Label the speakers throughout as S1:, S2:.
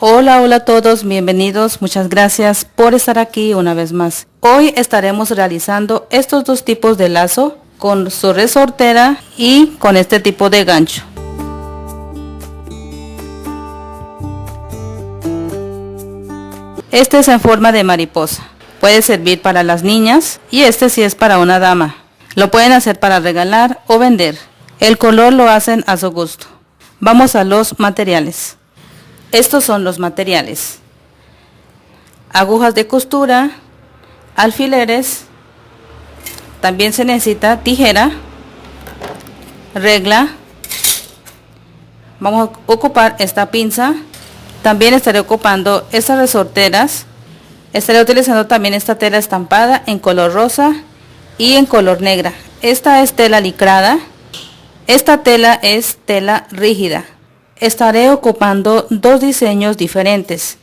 S1: Hola a todos, bienvenidos, muchas gracias por estar aquí una vez más. Hoy estaremos realizando estos dos tipos de lazo con su resortera y con este tipo de gancho. Este es en forma de mariposa, puede servir para las niñas y este sí es para una dama. Lo pueden hacer para regalar o vender, el color lo hacen a su gusto. Vamos a los materiales. Estos son los materiales: agujas de costura, alfileres, también se necesita tijera, regla. Vamos a ocupar esta pinza, también estaré ocupando estas resorteras. Estaré utilizando también esta tela estampada en color rosa y en color negra. Esta es tela licrada, esta tela es tela rígida. Estaré ocupando dos diseños diferentes.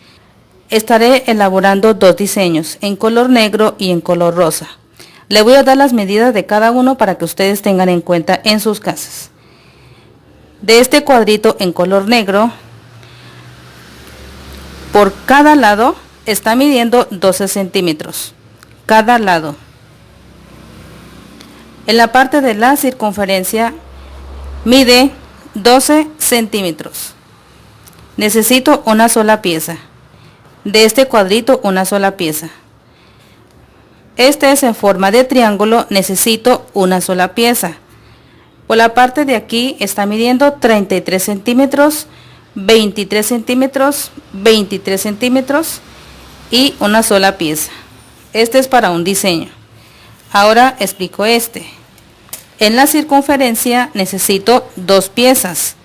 S1: Estaré elaborando dos diseños, en color negro y en color rosa. Le voy a dar las medidas de cada uno para que ustedes tengan en cuenta en sus casas. De este cuadrito en color negro, por cada lado está midiendo 12 centímetros. Cada lado. En la parte de la circunferencia mide 12 centímetros. Necesito una sola pieza. De este cuadrito una sola pieza. Este es en forma de triángulo, necesito una sola pieza. Por la parte de aquí está midiendo 33 centímetros, 23 centímetros, 23 centímetros y una sola pieza. Este es para un diseño. Ahora explico este. En la circunferencia necesito dos piezas.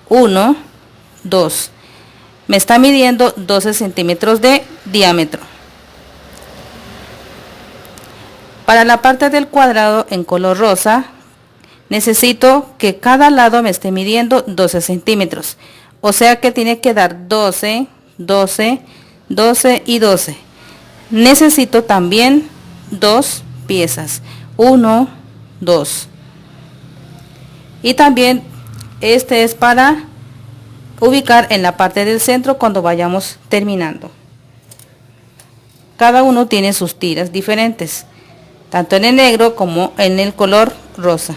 S1: 1, 2. Me está midiendo 12 centímetros de diámetro. Para la parte del cuadrado en color rosa, necesito que cada lado me esté midiendo 12 centímetros. O sea que tiene que dar 12, 12, 12 y 12. Necesito también dos piezas. 1, 2. Y también este es para ubicar en la parte del centro cuando vayamos terminando. Cada uno tiene sus tiras diferentes, tanto en el negro como en el color rosa.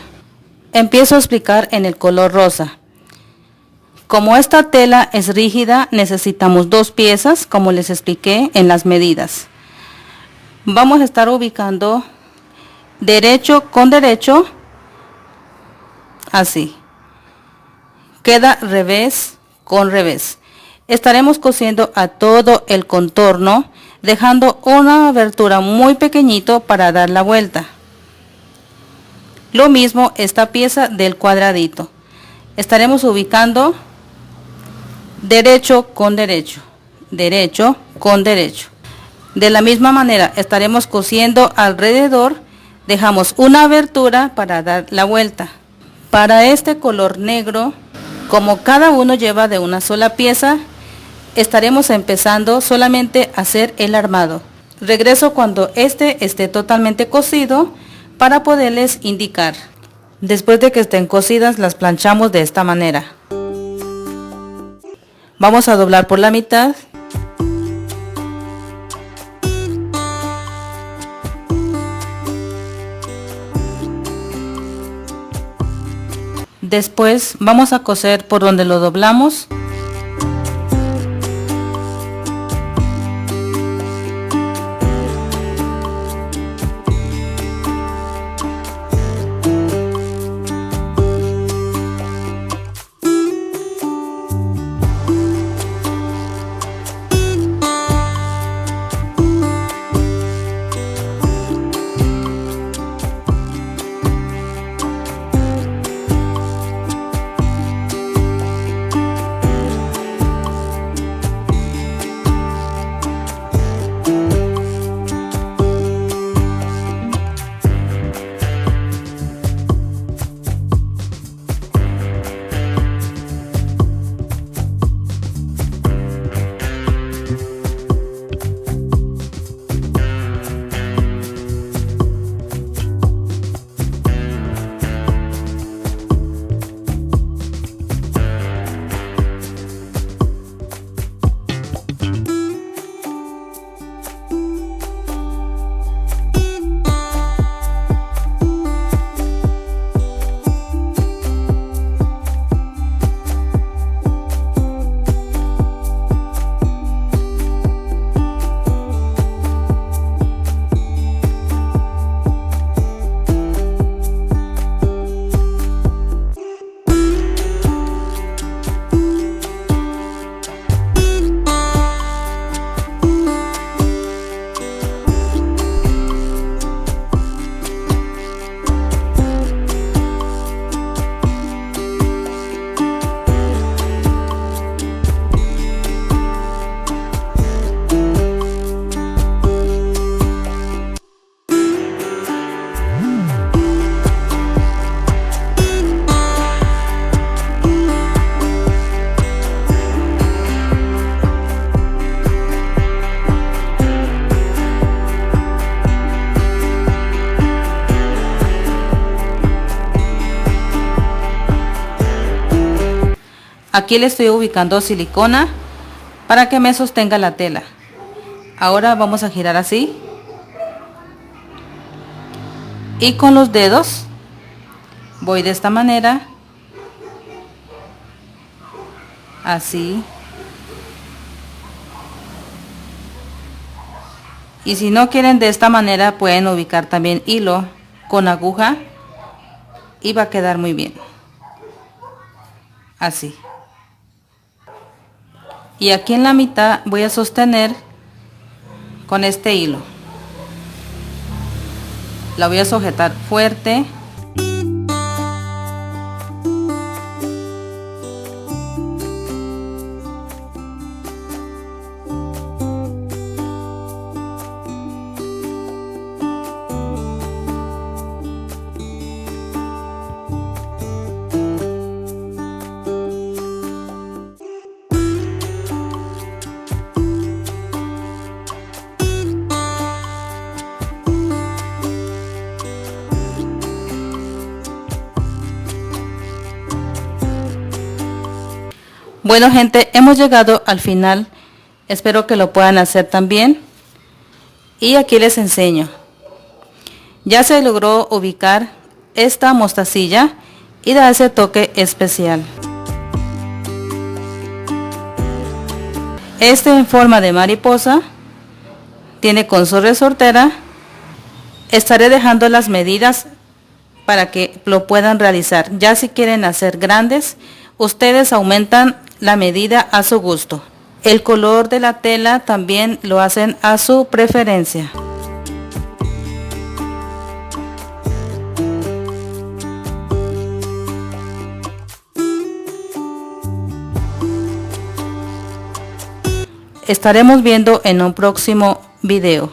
S1: Empiezo a explicar en el color rosa. Como esta tela es rígida, necesitamos dos piezas, como les expliqué en las medidas. Vamos a estar ubicando derecho con derecho, así. Queda revés con revés. Estaremos cosiendo a todo el contorno, dejando una abertura muy pequeñito para dar la vuelta. Lo mismo esta pieza del cuadradito. Estaremos ubicando derecho con derecho, derecho con derecho. De la misma manera estaremos cosiendo alrededor, dejamos una abertura para dar la vuelta. Para este color negro, como cada uno lleva de una sola pieza, estaremos empezando solamente a hacer el armado. Regreso cuando este esté totalmente cosido para poderles indicar. Después de que estén cosidas, las planchamos de esta manera. Vamos a doblar por la mitad. Después vamos a coser por donde lo doblamos. Aquí le estoy ubicando silicona para que me sostenga la tela. Ahora vamos a girar así. Y con los dedos voy de esta manera. Así. Y si no quieren de esta manera, pueden ubicar también hilo con aguja y va a quedar muy bien. Así. Y aquí en la mitad voy a sostener con este hilo. La voy a sujetar fuerte. Bueno gente, hemos llegado al final, espero que lo puedan hacer también. Y aquí les enseño. Ya se logró ubicar esta mostacilla y da ese toque especial. Este en forma de mariposa, tiene con su resortera. Estaré dejando las medidas para que lo puedan realizar. Ya si quieren hacer grandes, ustedes aumentan la medida a su gusto. El color de la tela también lo hacen a su preferencia. Estaremos viendo en un próximo video.